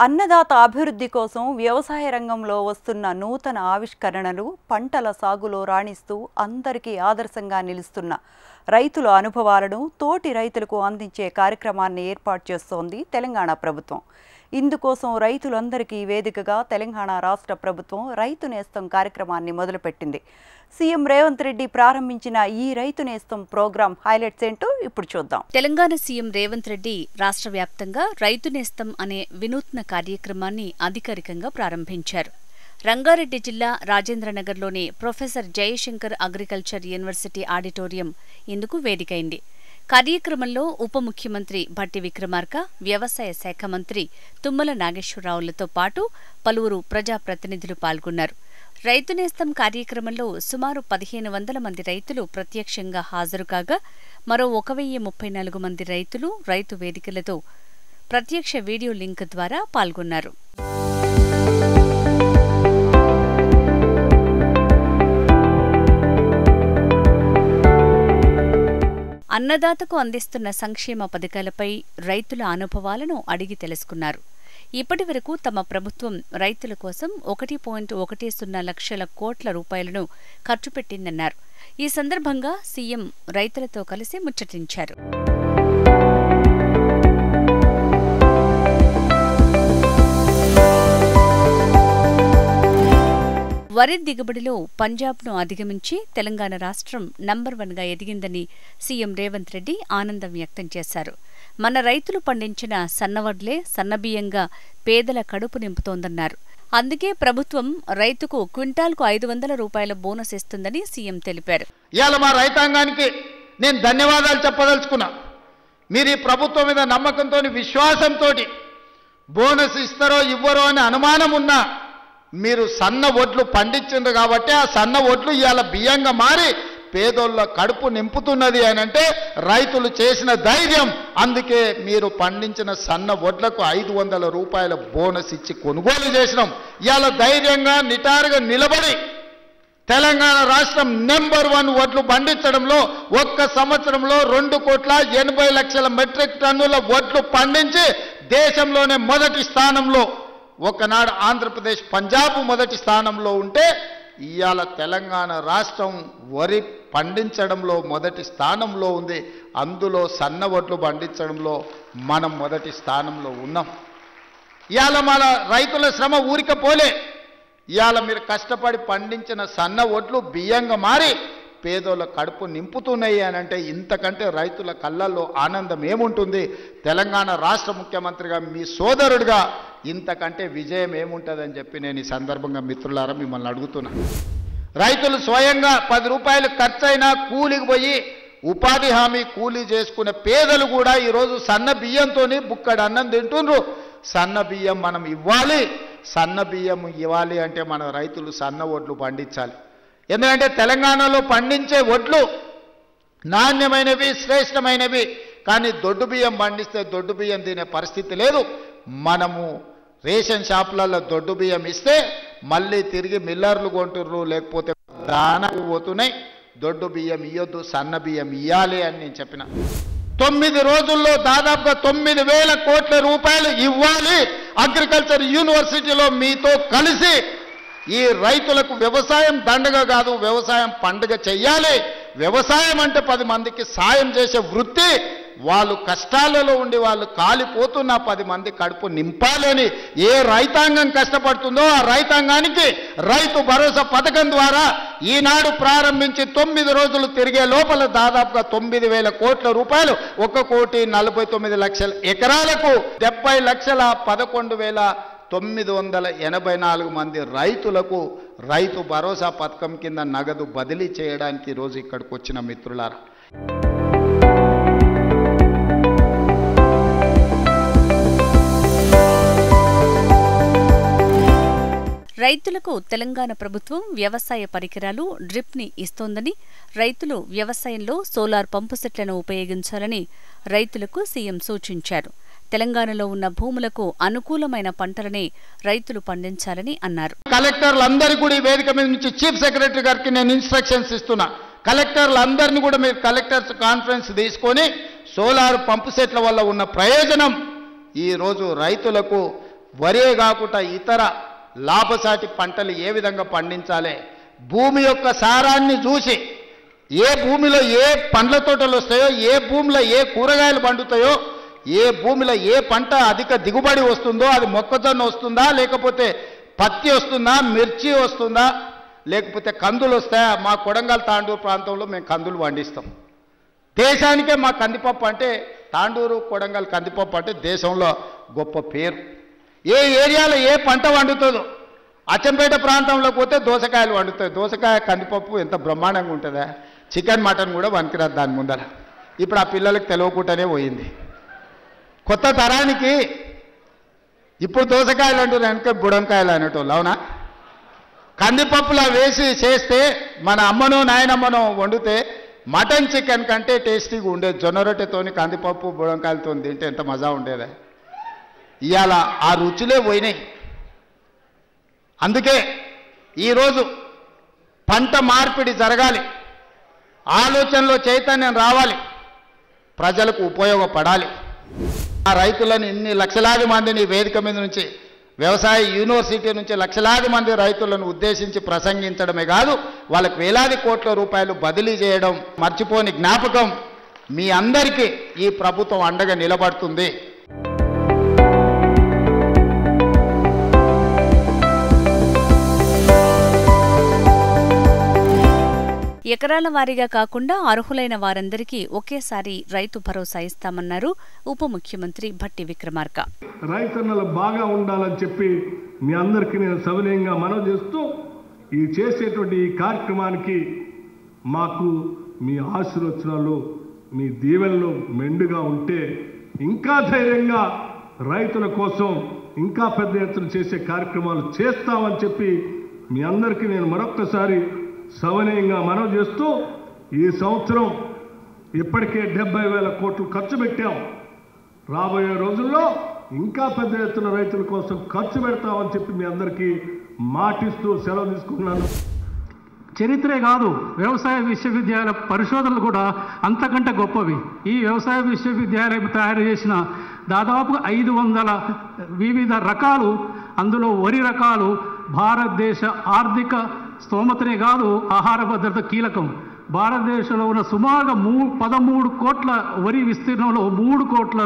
అన్నదాత అభివృద్ధి కోసం వ్యవసాయ రంగంలో వస్తున్న నూతన ఆవిష్కరణలు పంటల సాగులో రాణిస్తూ అందరికీ ఆదర్శంగా నిలుస్తున్న రైతుల అనుభవాలను తోటి రైతులకు అందించే కార్యక్రమాన్ని ఏర్పాటు చేస్తోంది తెలంగాణ ప్రభుత్వం. ఇందుకోసం రైతులందరికీ వేదికగా తెలంగాణ రాష్ట్ర ప్రభుత్వం రైతు నేస్తం కార్యక్రమాన్ని మొదలుపెట్టింది. సీఎం రేవంత్ రెడ్డి ప్రారంభించిన ఈ రైతు నేస్తం ప్రోగ్రాం హైలైట్స్ ఏంటో ఇప్పుడు చూద్దాం. తెలంగాణ సీఎం రేవంత్ రెడ్డి రాష్ట్ర వ్యాప్తంగా రైతు నేస్తం అనే వినూత్న కార్యక్రమాన్ని అధికారికంగా ప్రారంభించారు. రంగారెడ్డి జిల్లా రాజేంద్రనగర్లోని professor Jayashankar agriculture university auditorium ఇందుకు వేదికైంది. కార్యక్రమంలో ఉప ముఖ్యమంత్రి భట్టి విక్రమార్క, వ్యవసాయ శాఖ మంత్రి తుమ్మల నాగేశ్వరరావులతో పాటు పలువురు ప్రజాప్రతినిధులు పాల్గొన్నారు. రైతు నేస్తం కార్యక్రమంలో సుమారు 1500 మంది రైతులు ప్రత్యక్షంగా హాజరు కాగా మరో 1034 మంది రైతులు రైతు వేదికలతో ప్రత్యక్ష వీడియో లింక్ ద్వారా పాల్గొన్నారు. అన్నదాతకు అందిస్తున్న సంక్షేమ పథకాలపై రైతుల అనుభవాలను అడిగి తెలుసుకున్నారు. ఇప్పటి వరకు తమ ప్రభుత్వం రైతుల కోసం 1.10 లక్షల కోట్ల రూపాయలను ఖర్చు పెట్టిందన్నారు. ఈ సందర్భంగా సీఎం రైతులతో కలిసి ముచ్చటించారు. వరి దిగుబడిలో పంజాబ్ను అధిగమించి తెలంగాణ రాష్ట్రం నంబర్ 1గా ఎదిగిందని సీఎం రేవంత్ రెడ్డి ఆనందం వ్యక్తం చేశారు. మన రైతులు పండించిన సన్నవడ్లే సన్నబియ్యంగా పేదల కడుపు నింపుతోందన్నారు. అందుకే ప్రభుత్వం రైతుకు క్వింటాల్కు 500 రూపాయల బోనస్ ఇస్తుందని సీఎం తెలిపారు. ఇవాళ మా రైతాంగానికి నేను ధన్యవాదాలు చెప్పదలుచుకున్నా. మీరు ఈ ప్రభుత్వం మీద నమ్మకంతో విశ్వాసంతో బోనస్ ఇస్తారో ఇవ్వరో అని అనుమానం ఉన్నా మీరు సన్న ఒడ్లు పండించిండ్రు కాబట్టి ఆ సన్న ఒడ్లు ఇవాళ బియ్యంగా మారి పేదోళ్ళ కడుపు నింపుతున్నది అని అంటే రైతులు చేసిన ధైర్యం. అందుకే మీరు పండించిన సన్న ఒడ్లకు 500 రూపాయల బోనస్ ఇచ్చి కొనుగోలు చేసినాం. ఇవాళ ధైర్యంగా నిటారుగా నిలబడి తెలంగాణ రాష్ట్రం నెంబర్ 1 ఒడ్లు పండించడంలో ఒక్క సంవత్సరంలో 2,80,00,000 మెట్రిక్ టన్నుల ఒడ్లు పండించి దేశంలోనే మొదటి స్థానంలో, ఒకనాడు ఆంధ్రప్రదేశ్ పంజాబ్ మొదటి స్థానంలో ఉంటే ఇవాళ తెలంగాణ రాష్ట్రం వరి పండించడంలో మొదటి స్థానంలో ఉంది. అందులో సన్న ఒడ్లు పండించడంలో మనం మొదటి స్థానంలో ఉన్నాం. ఇవాళ మన రైతుల శ్రమ ఊరిక పోలే. ఇవాళ మీరు కష్టపడి పండించిన సన్న ఒడ్లు బియ్యంగా మారి పేదోళ్ళ కడుపు నింపుతున్నాయి అని అంటే ఇంతకంటే రైతుల కళ్ళల్లో ఆనందం ఏముంటుంది? తెలంగాణ రాష్ట్ర ముఖ్యమంత్రిగా మీ సోదరుడిగా ఇంతకంటే విజయం ఏముంటుందని చెప్పి నేను ఈ సందర్భంగా మిత్రులారా మిమ్మల్ని అడుగుతున్నా. రైతులు స్వయంగా 10 రూపాయలు ఖర్చైనా కూలికి పోయి ఉపాధి హామీ కూలీ చేసుకునే పేదలు కూడా ఈరోజు సన్న బియ్యంతో బుక్కడు అన్నం తింటుండ్రు. సన్న బియ్యం మనం ఇవ్వాలి. సన్న బియ్యం ఇవ్వాలి అంటే మన రైతులు సన్న ఒడ్లు పండించాలి. ఎందుకంటే తెలంగాణలో పండించే ఒడ్లు నాణ్యమైనవి, శ్రేష్టమైనవి. కానీ దొడ్డు బియ్యం పండిస్తే దొడ్డు బియ్యం తినే పరిస్థితి లేదు. మనము రేషన్ షాపులలో దొడ్డు బియ్యం ఇస్తే మళ్ళీ తిరిగి మిల్లర్లు కొంటుర్రు, లేకపోతే దానకు పోతున్నాయి. దొడ్డు బియ్యం ఇయ్యొద్దు, సన్న బియ్యం ఇయ్యాలి అని నేను చెప్పిన. 9 రోజుల్లో దాదాపుగా 9,000 కోట్ల రూపాయలు ఇవ్వాలి. అగ్రికల్చర్ యూనివర్సిటీలో మీతో కలిసి ఈ రైతులకు వ్యవసాయం దండగ కాదు, వ్యవసాయం పండుగ చెయ్యాలి. వ్యవసాయం అంటే 10 మందికి సాయం చేసే వృత్తి. వాళ్ళు కష్టాలలో ఉండి వాళ్ళు కాలిపోతున్న 10 మంది కడుపు నింపాలని ఏ రైతాంగం కష్టపడుతుందో ఆ రైతాంగానికి రైతు భరోసా పథకం ద్వారా ఈనాడు ప్రారంభించి 9 రోజులు తిరిగే లోపల దాదాపుగా 9,000 కోట్ల రూపాయలు 1,49,00,000 ఎకరాలకు 70,11,984 మంది రైతులకు రైతు భరోసా పథకం కింద నగదు బదిలీ చేయడానికి ఈరోజు ఇక్కడికి వచ్చిన మిత్రులారా. రైతులకు తెలంగాణ ప్రభుత్వం వ్యవసాయ పరికరాలు డ్రిప్ని ఇస్తోందని, రైతులు వ్యవసాయంలో సోలార్ పంపు సెట్లను ఉపయోగించాలని రైతులకు సీఎం సూచించారు. తెలంగాణలో ఉన్న భూములకు అనుకూలమైన పంటలనే రైతులు పండించాలని అన్నారు. కలెక్టర్లందరికీ కూడా ఈ వేదిక మీద నుంచి చీఫ్ సెక్రటరీ గారికి నేను ఇన్స్ట్రక్షన్స్ ఇస్తున్నా. కలెక్టర్లందరినీ కూడా మీరు కలెక్టర్స్ కాన్ఫరెన్స్ తీసుకొని సోలార్ పంపు సెట్ల వల్ల ఉన్న ప్రయోజనం ఈ రోజు రైతులకు వరే కాకుండా ఇతర లాభసాటి పంటలు ఏ విధంగా పండించాలి, భూమి యొక్క సారాన్ని చూసి ఏ భూమిలో ఏ పండ్ల తోటలు వస్తాయో, ఏ భూమిలో ఏ కూరగాయలు పండుతాయో, ఏ భూమిలో ఏ పంట అధిక దిగుబడి వస్తుందో, అది మొక్కజొన్న వస్తుందా, లేకపోతే పత్తి వస్తుందా, మిర్చి వస్తుందా, లేకపోతే కందులు వస్తాయా. మా కొడంగల్ తాండూరు ప్రాంతంలో మేము కందులు పండిస్తాం. దేశానికే మా కందిపప్పు అంటే, తాండూరు కొడంగల్ కందిపప్పు అంటే దేశంలో గొప్ప పేరు. ఏ ఏరియాలో ఏ పంట వండుతుందో, అచ్చంపేట ప్రాంతంలోకి పోతే దోసకాయలు వండుతాయి. దోసకాయ కందిపప్పు ఎంత బ్రహ్మాండంగా ఉంటుందా, చికెన్ మటన్ కూడా వనికిరాదు దాని ముందర. ఇప్పుడు ఆ పిల్లలకు తెలియకుండానే పోయింది. కొత్త తరానికి ఇప్పుడు దోసకాయలు అంటున్నారు, వెనక బుడంకాయలు అనేటోళ్ళు. అవునా? కందిపప్పులా వేసి చేస్తే మన అమ్మనో నాయనమ్మనో వండితే మటన్ చికెన్ కంటే టేస్టీగా ఉండేది. జొన్న రొట్టెతోని కందిపప్పు బుడంకాయలతో తింటే ఎంత మజా ఉండేదా. ఇవాళ ఆ రుచులే పోయినాయి. అందుకే ఈరోజు పంట మార్పిడి జరగాలి, ఆలోచనలో చైతన్యం రావాలి, ప్రజలకు ఉపయోగపడాలి. ఆ రైతులను ఇన్ని లక్షలాది మందిని వేదిక మీద నుంచి, వ్యవసాయ యూనివర్సిటీ నుంచి లక్షలాది మంది రైతులను ఉద్దేశించి ప్రసంగించడమే కాదు, వాళ్ళకి వేలాది కోట్ల రూపాయలు బదిలీ చేయడం మర్చిపోని జ్ఞాపకం. మీ అందరికీ ఈ ప్రభుత్వం అండగా నిలబడుతుంది. ఎకరాల వారీగా కాకుండా అర్హులైన వారందరికీ ఒకేసారి రైతు భరోసా ఇస్తామన్నారు ఉప ముఖ్యమంత్రి భట్టి విక్రమార్క. రైతన్నలు బాగా ఉండాలని చెప్పి మీ అందరికీ నేను సవినయంగా మనవి చేస్తూ, ఈ చేసేటువంటి ఈ కార్యక్రమానికి మాకు మీ ఆశీర్వచనాలు, మీ దీవెనలు మెండుగా ఉంటే ఇంకా ధైర్యంగా రైతుల కోసం ఇంకా పెద్ద ఎత్తున చేసే కార్యక్రమాలు చేస్తామని చెప్పి మీ అందరికీ నేను మరొక్కసారి సవినయంగా మనవి చేస్తూ, ఈ సంవత్సరం ఇప్పటికే 70,000 కోట్లు ఖర్చు పెట్టాం. రాబోయే రోజుల్లో ఇంకా పెద్ద ఎత్తున రైతుల కోసం ఖర్చు పెడతామని చెప్పి మీ అందరికీ మాటిస్తూ సెలవు తీసుకున్నాను. చరిత్రే కాదు, వ్యవసాయ విశ్వవిద్యాలయ పరిశోధనలు కూడా అంతకంటే గొప్పవి. ఈ వ్యవసాయ విశ్వవిద్యాలయం తయారు చేసిన దాదాపు 500 వివిధ రకాలు, అందులో వరి రకాలు భారతదేశ ఆర్థిక స్తోమతనే కాదు, ఆహార భద్రత కీలకం. భారతదేశంలో ఉన్న సుమారుగా 13 కోట్ల వరి విస్తీర్ణంలో 3 కోట్ల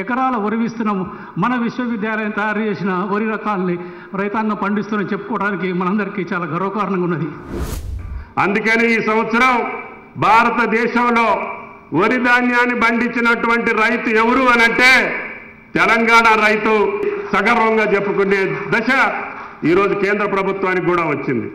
ఎకరాల వరి విస్తీర్ణం మన విశ్వవిద్యాలయం తయారు చేసిన వరి రకాలని రైతాంగం పండిస్తుందని చెప్పుకోవడానికి మనందరికీ చాలా గర్వకారణంగా ఉన్నది. అందుకని ఈ సంవత్సరం భారతదేశంలో వరి ధాన్యాన్ని పండించినటువంటి రైతు ఎవరు అనంటే తెలంగాణ రైతు సగర్వంగా చెప్పుకునే దశ ఈరోజు కేంద్ర ప్రభుత్వానికి కూడా వచ్చింది.